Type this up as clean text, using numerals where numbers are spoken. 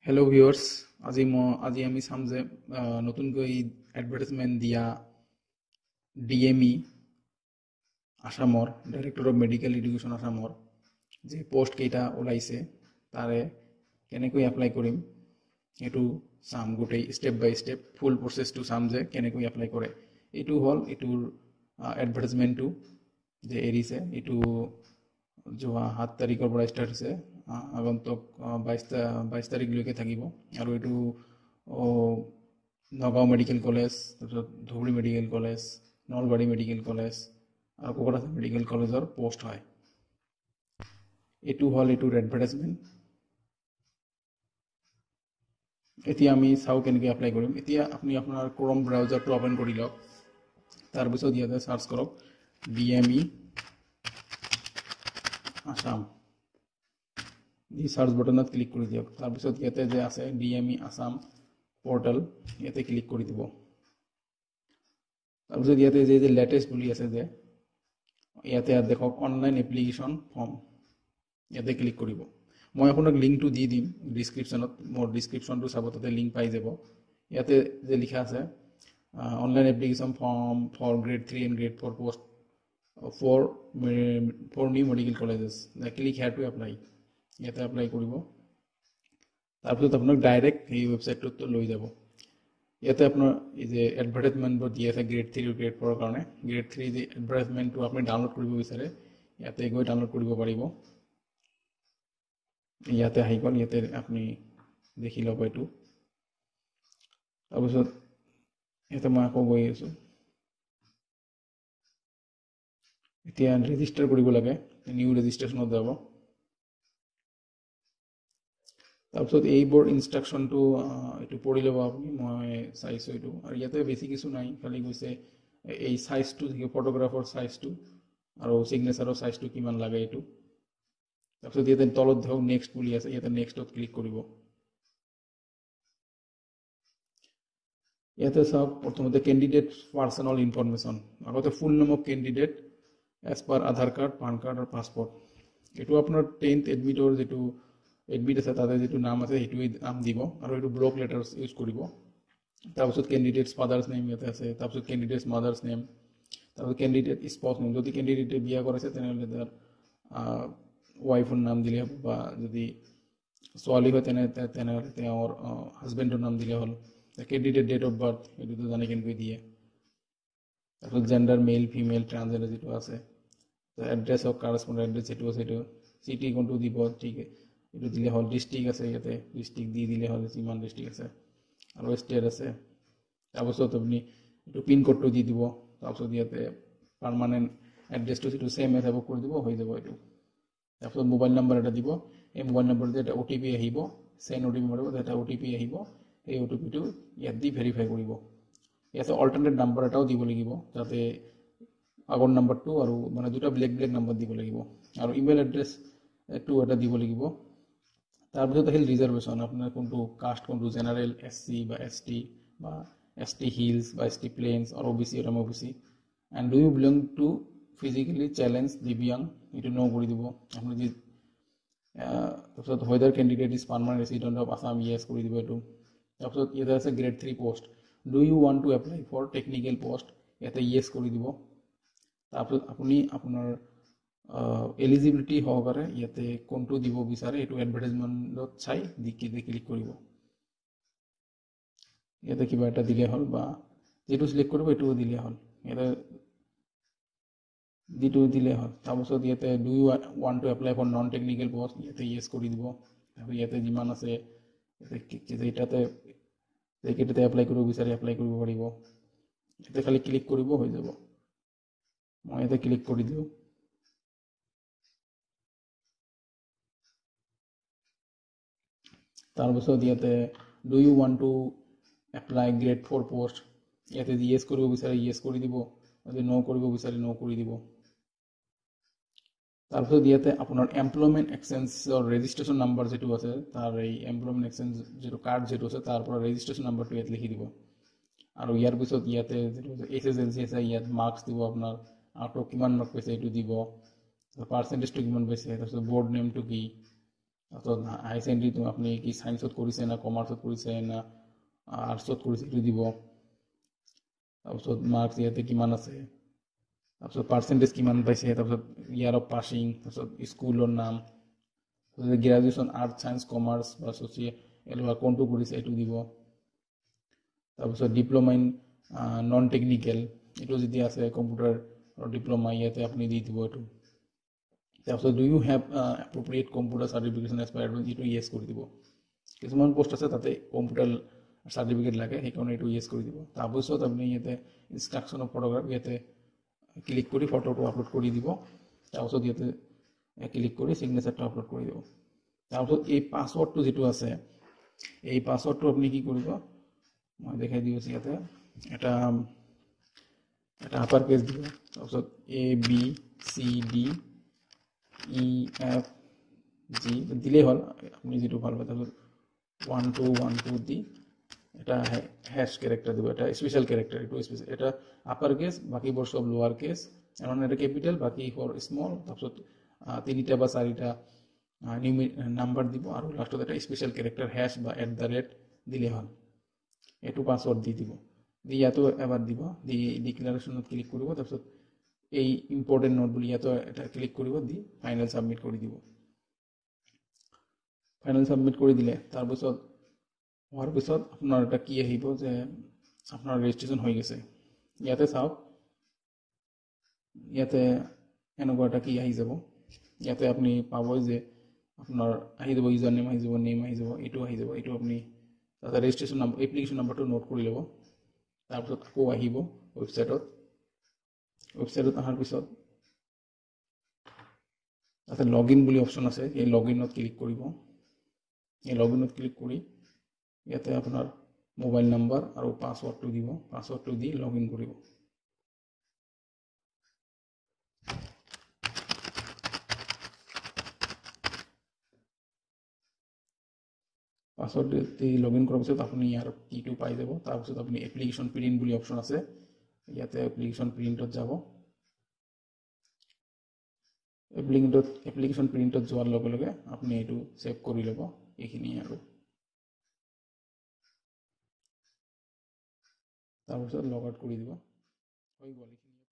Hello viewers, আজি আমি চাম যে নতুনকৈ এডভাৰটাইজমেন্ট দিয়া DME আসামৰ ডাইৰেক্টৰ অফ মেডিকেল এডুকেশ্যন আসামৰ যে পোষ্ট কেইটা ওলাইছে তাৰে কেনেকৈ এপ্লাই কৰিম এটো চাম গোটেই স্টেপ বাই স্টেপ ফুল প্ৰসেসটো চাম যে কেনেকৈ এপ্লাই কৰে এটো হল এটোৰ এডভাৰটাইজমেন্টটো যে এৰিছে এটো যোৱা 7 তাৰিখৰ পৰা ষ্টাৰ্ট হৈছে আগন্তুক 22 তাৰিখলৈকে থাকিব আৰু এটো Nagaon medical college Dhubri medical college Nalbari medical college আৰু কোকৰাঝাৰ মেডিকেল কলেজৰ পোষ্ট হয় এটো হল এটোৰ এডভাৰটাইজমেন্ট এতিয়া আমি চাও কেনেকৈ এপ্লাই কৰিম এতিয়া আপুনি আপোনাৰ ক্ৰোম ব্ৰাউজাৰটো ওপেন কৰি লওক তাৰ পিছত ইয়াতে সাৰ্চ কৰক DME Assam দি সাৰ্চ বাটনত ক্লিক কৰি দিয়ক তাৰ পিছত ইয়াতে যে আছে DME Assam পোৰ্টেল ইয়াতে ক্লিক কৰি দিব তাৰ পিছত ইয়াতে যে লেটেস্ট বুলি আছে যে ইয়াতে দেখক অনলাইন এপ্লিকেশন ফৰ্ম ইয়াতে ক্লিক কৰিব মই আপোনাক লিংকটো দি দিম ডেসক্ৰিপচনত মোৰ ডেসক্ৰিপচনটো চাব তাতে লিংক পাই যাব ইয়াতে যে লিখা আছে online application form for grade 3 and grade 4 post for new medical colleges click here to apply ইয়াতে এপ্লাই কৰিব তাৰপিছত আপোনাক ডাইৰেক্ট এই ওয়েবসাইটটোত লৈ যাব ইয়াতে আপোনাৰ এই যে এডভাৰটাইজমেন্ট বোৰ দিয়া আছে গ্ৰেড 3 আৰু গ্ৰেড 4 ৰ কাৰণে গ্ৰেড 3 যে এডভাৰটাইজমেন্টটো আপুনি ডাউনলোড কৰিব বিচাৰে ইয়াতে গৈ ডাউনলোড কৰিব পাৰিব ইয়াতে আহি গ'ল ইয়াতে আপুনি দেখি লব এটো তাৰপিছত ইয়াতে মই আকৌ গৈ আছো এতিয়া ৰেজিস্টাৰ কৰিব লাগে নিউ ৰেজিষ্ট্ৰেচনত যাব তাৰপিছত এইবোৰ ইনস্ট্ৰাকশনটো এটো পঢ়ি লব আপুনি মই চাইছো এটো আৰু ইয়াতে বেছি কিছু নাই খালি কৈছে এই সাইজটো যে ফটোগ্ৰাফৰ সাইজটো আৰু সিগনেচাৰৰ সাইজটো কিমান লাগে এটো তাৰপিছত ইয়াতে তলত দেখক নেক্সট বুলি আছে ইয়াতে নেক্সটত ক্লিক কৰিব ইয়াতে সব প্ৰথমতে ক্যান্ডিডেট পার্সোনাল ইনফরমেশন আগতে full name of candidate as per Aadhaar card, PAN card or passport. এটো আপোনাৰ 10th admitor যেটো এডমিট আছে তাতে যেটো নাম আছে হেটো নাম দিব আৰু এটো ব্লক লেটাৰস ইউজ কৰিব তাৰপিছত ক্যান্ডিডেটস ফাদাৰস নেম ইয়াতে আছে তাৰপিছত ক্যান্ডিডেটস মাদাৰস নেম তাৰপিছত ক্যান্ডিডেট স্পাউস নেম যদি ক্যান্ডিডেটে বিয়া কৰিছে তেনেহলে তাৰ ওয়াইফৰ নাম দিলে বা যদি ছোৱালী হয় তেনেহলে তেওঁৰ হাজবেণ্ডৰ নাম দিলে হল ক্যান্ডিডেট ডেট অফ বাৰ্থ এটো জানি কেনেকৈ দিয়ে তাৰপিছত জেন্ডাৰ মেল ফিমেল ট্ৰান্সজেন্ডাৰ যেটো আছে এড্ৰেছ অফ কাৰেসপন্ডেন্ট এড্ৰেছ যেটো আছে এটো সিটি কোনটো দিব ঠিক এটো দিলে হল ডিস্ট্ৰিক্ট আছে ইয়াতে ডিস্ট্ৰিক্ট দি দিলে হল সিমান ডিস্ট্ৰিক্ট আছে আৰু ষ্টেট আছে তাৰপিছত আপুনি এটো পিন কোডটো দি দিব তাৰপিছত ইয়াতে পাৰ্মানেন্ট এড্ৰেছটো যেটো সেম আছে কৰি দিব হৈ যাব এটো তাৰপিছত মোবাইল নম্বৰ এটা দিব এই মোবাইল নম্বৰতে এটা OTP আহিব সেন্ড OTP মাৰিব এটা OTP আহিব এই OTPটো ইয়াত দি ভেৰিফাই কৰিব ইয়াতে অল্টাৰনেট নাম্বাৰ এটাও দিব লাগিব যাতে আগৰ নাম্বাৰটো আৰু মানে দুটা ব্লেক নাম্বাৰ দিব লাগিব আৰু ইমেইল এড্ৰেছ এটো এটা দিব লাগিব তাৰপিছত আহিল ৰিজাৰ্ভেশন আপোনাৰ কোনটো কাষ্ট কোনটো জেনাৰেল SC বা ST বা ST হিলস বা ST plains or OBC or MOBC and do you belong to physically challenged দিব্যাং এটো নো কৰি দিব আপুনি যে তাৰপিছত whether candidate is permanent resident of Assam yes কৰি দিব এটো তাৰপিছত ইয়াতে আছে grade 3 post do you want to apply for technical post ইয়াতে yes কৰি দিব তাৰপিছত আপুনি আপোনাৰ এলিজিবিলিটি হওকাৰে ইয়াতে কোনটো দিব বিচাৰে এটো এডভাৰটাইজমেন্টত চাই দিকিতে ক্লিক কৰিব ইয়াতে কিবা এটা দিলে হল বা যেটো সিলেক্ট কৰিব এটো দিলে হল ইয়াতে দিটো দিলে হল তাৰপিছত ইয়াতে do you want to apply for non technical post ইয়াতে yes কৰি দিব আৰু ইয়াতে যিমান আছে এটাতে যেকেটাতে এপ্লাই কৰিব বিচাৰে এপ্লাই কৰিব পাৰিব এতে খালি ক্লিক কৰিব হৈ যাব মই এতে ক্লিক কৰি দিও তাৰপিছত ইয়াতে do you want to apply grade 4 post ইয়াতে yes কৰিব বিচাৰে yes কৰি দিব যদি no কৰিব বিচাৰে no কৰি দিব তাৰপিছত ইয়াতে আপোনাৰ এমপ্লয়মেন্ট এক্সচেঞ্জৰ ৰেজিষ্ট্ৰেচন নাম্বাৰ যেটো আছে তাৰ এই এমপ্লয়মেন্ট এক্সচেঞ্জ যেটো কাৰ্ড যেটো আছে তাৰ পৰা ৰেজিষ্ট্ৰেচন নাম্বাৰটো ইয়াত লিখি দিব আৰু ইয়াৰ পিছত ইয়াতে যেটো SSLC আছে ইয়াত মাৰ্কস দিব আপোনাৰ আউট অফ কিমান মাৰ্ক পাইছে এটো দিব পাৰ্সেন্টেজটো কিমান পাইছে তাৰপিছত বোৰ্ড নেমটো কি তাৰপিছত হাই ছেকেণ্ডেৰীটো আপুনি কি ছায়েন্সত কৰিছে না কমাৰ্চত কৰিছে না আৰ্টছত কৰিছে এইটো দিব। তাৰপিছত মাৰ্কছ ইয়াতে কিমান আছে, তাৰপিছত পাৰ্চেণ্টেজ কিমান পাইছে, তাৰপিছত ইয়াৰ অফ পাছিং, তাৰপিছত স্কুলৰ নাম, গ্ৰেজুৱেশ্যন আৰ্টছ ছায়েন্স কমাৰ্চ বা ছ'চিয়েল বা কোনটো কৰিছে এইটো দিব। তাৰপিছত ডিপ্ল'মা ইন নন টেকনিকেল এইটো যদি আছে কম্পিউটাৰ ডিপ্ল'মা ইয়াতে আপুনি দি দিব এইটো। তাৰপিছত do you have appropriate computer certification expired এইটো ইয়েছ কৰি দিব। কিছুমান পোষ্ট আছে তাতে কম্পিউটাৰ চাৰ্টিফিকেট লাগে সেইকাৰণে এইটো ইয়েছ কৰি দিব। তাৰপিছত আপুনি ইয়াতে ইনষ্ট্ৰাকশ্যন অফ ফটোগ্ৰাফ ইয়াতে ক্লিক কৰি ফটোটো আপলোড কৰি দিব। তাৰপিছত ইয়াতে ক্লিক কৰি ছিগনেচাৰটো আপলোড কৰি দিব। তাৰপিছত এই পাছৱৰ্ডটো যিটো আছে এই পাছৱৰ্ডটো আপুনি কি কৰিব মই দেখাই দি আছোঁ। ইয়াতে এটা আপাৰ কেছ দিব, তাৰপিছত ABCDEFG দিলেই হ'ল আপুনি যিটো ভাল পায়। তাৰপিছত 1212 দি এটা হেছ কেৰেক্টাৰ দিব, এটা স্পেচিয়েল কেৰেক্টাৰ, এইটো স্পেচিয়েল, এটা আপাৰ কেছ বাকীবোৰ চব লোৱাৰ কেছ, এটা কেপিটেল বাকী ফৰ স্মল, তাৰপিছত 3টা বা 4টা নাম্বাৰ দিব আৰু লাষ্টত এটা স্পেচিয়েল কেৰেক্টাৰ হেছ বা @ দিলেই হ'ল। এইটো পাছৱৰ্ড দি দিব, দি ইয়াতো এবাৰ দিব, দি ডিক্লাৰেশ্যনত ক্লিক কৰিব। তাৰপিছত এই ইম্পৰ্টেণ্ট নোট বুলি ইয়াতো এটা ক্লিক কৰিব, দি ফাইনেল ছাবমিট কৰি দিব। ফাইনেল ছাবমিট কৰি দিলে তাৰপিছত হোৱাৰ পিছত আপোনাৰ এটা কি আহিব যে আপোনাৰ ৰেজিষ্ট্ৰেশ্যন হৈ গৈছে। ইয়াতে চাওক, ইয়াতে এনেকুৱা এটা কি আহি যাব। ইয়াতে আপুনি পাব যে আপোনাৰ আহি যাব ইউজাৰ নেম আহি যাব, নেম আহি যাব, এইটো আহি যাব। এইটো আপুনি তাতে ৰেজিষ্ট্ৰেশ্যন নম্বৰ এপ্লিকেশ্যন নম্বৰটো নোট কৰি ল'ব। তাৰপিছত আকৌ আহিব ৱেবছাইটত অহাৰ পিছত তাতে লগ ইন বুলি অপশ্যন আছে, এই লগ ইনত ক্লিক কৰিব। এই লগ ইনত ক্লিক কৰি ইয়াতে আপোনাৰ মোবাইল নম্বৰ আৰু পাছৱৰ্ডটো দিব, পাছৱৰ্ডটো দি লগ ইন কৰিব। পাছৱৰ্ড দি লগ ইন কৰাৰ পিছত আপুনি ইয়াৰ কিটো পাই যাব। তাৰপিছত আপুনি এপ্লিকেশ্যন প্ৰিণ্ট বুলি অপশ্যন আছে, ইয়াতে এপ্লিকেশ্যন প্ৰিণ্টত যাব। এপ্লিকেশ্যন প্ৰিণ্টত যোৱাৰ লগে লগে আপুনি এইটো ছেভ কৰি ল'ব, এইখিনিয়ে আৰু। তাৰপিছত লগ আউট কৰি দিব, হৈ গ'ল।